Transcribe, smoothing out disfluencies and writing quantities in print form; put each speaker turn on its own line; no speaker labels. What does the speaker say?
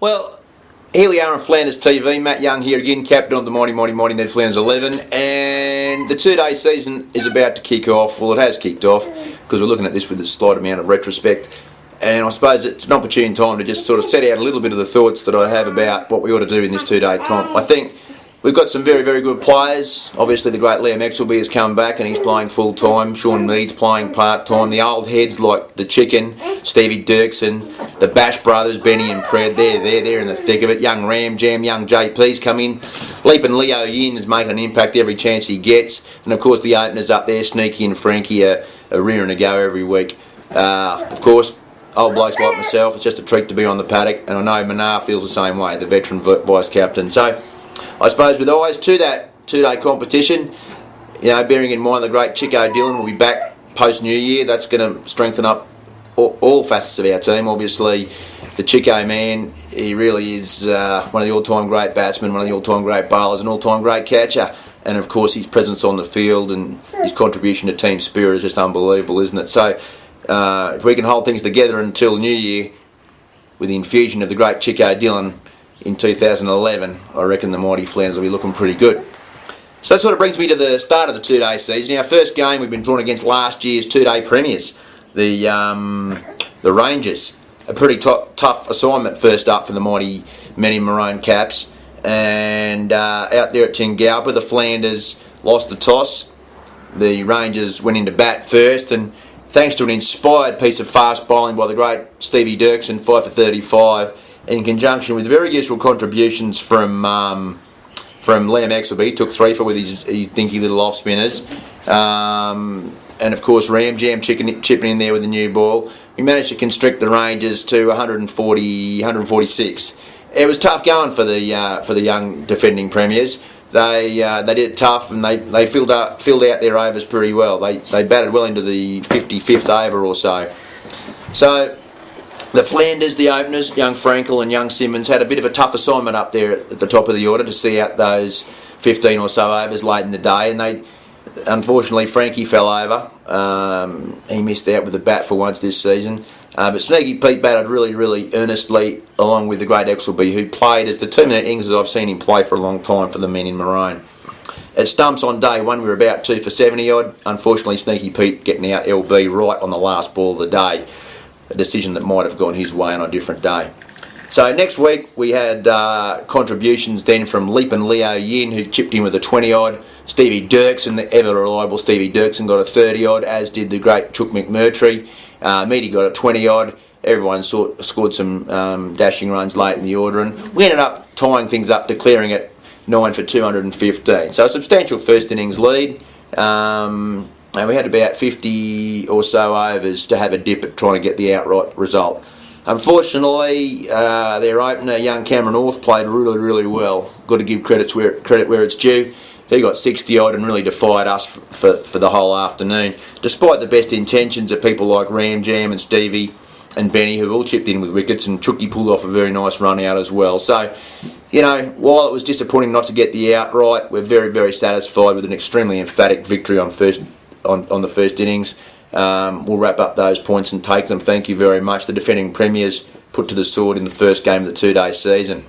Well, here we are on Flanders TV. Matt Young here again, captain of the Mighty Ned Flanders 11, and the two-day season is about to kick off. Well, it has kicked off because we're looking at this with a slight amount of retrospect, and I suppose it's an opportune time to just sort of set out a little bit of the thoughts that I have about what we ought to do in this two-day comp. I think we've got some very, very good players. Obviously, the great NFXI has come back and he's playing full-time. Sean Mead's playing part-time. The old heads like the Chicken, Stevie Dirksen, the Bash brothers, Benny and Pred, they're in the thick of it. Young Ram Jam, young JP's come in. Leaping Leo Yin is making an impact every chance he gets. And, of course, the openers up there, Sneaky and Frankie, are rearing to go every week. Of course, old blokes like myself, it's just a treat to be on the paddock. And I know Manar feels the same way, the veteran vice-captain. So, I suppose with eyes to that two-day competition, bearing in mind the great Chico Dillon will be back post-New Year, that's going to strengthen up all facets of our team. Obviously, the Chico man, he really is one of the all-time great batsmen, one of the all-time great bowlers, an all-time great catcher. And, of course, his presence on the field and his contribution to team spirit is just unbelievable, isn't it? So, if we can hold things together until New Year with the infusion of the great Chico Dillon in 2011, I reckon the mighty Flanders will be looking pretty good. So that sort of brings me to the start of the two-day season. Our first game, we've been drawn against last year's two-day premiers, the Rangers. A pretty tough assignment first up for the mighty men in maroon caps. And out there at Tingalpa, the Flanders lost the toss. The Rangers went into bat first, and thanks to an inspired piece of fast bowling by the great Stevie Dirksen, 5 for 35, in conjunction with very useful contributions from Liam Exelby. He took 3 for with his dinky little off spinners. And of course Ram Jam chipping in there with the new ball. We managed to constrict the Rangers to 146. It was tough going for the young defending premiers. They did it tough, and they filled out their overs pretty well. They batted well into the 55th over or so. So the Flanders, the openers, young Frankel and young Simmons, had a bit of a tough assignment up there at the top of the order to see out those 15 or so overs late in the day, and unfortunately Frankie fell over. He missed out with the bat for once this season. But Sneaky Pete batted really, really earnestly, along with the great Exelby, who played as the 2-minute innings as I've seen him play for a long time for the men in maroon. At stumps on day one, we were about 2 for 70 odd. Unfortunately, Sneaky Pete getting out LB right on the last ball of the day. A decision that might have gone his way on a different day. So next week we had contributions then from Leaping Leo Yin, who chipped in with a 20 odd. Stevie Dirksen, the ever reliable Stevie Dirksen, got a 30 odd, as did the great Chook McMurtry. Meaty got a 20 odd. Everyone scored some dashing runs late in the order, and we ended up tying things up, declaring it 9 for 215. So a substantial first innings lead. And we had about 50 or so overs to have a dip at trying to get the outright result. Unfortunately, their opener, young Cameron North, played really, really well. Got to give credit where it's due. He got 60 odd and really defied us for the whole afternoon, despite the best intentions of people like Ram Jam and Stevie and Benny, who all chipped in with wickets, and Chookie pulled off a very nice run out as well. So, while it was disappointing not to get the outright, we're very, very satisfied with an extremely emphatic victory on the first innings. We'll wrap up those points and take them. Thank you very much. The defending premiers put to the sword in the first game of the two-day season.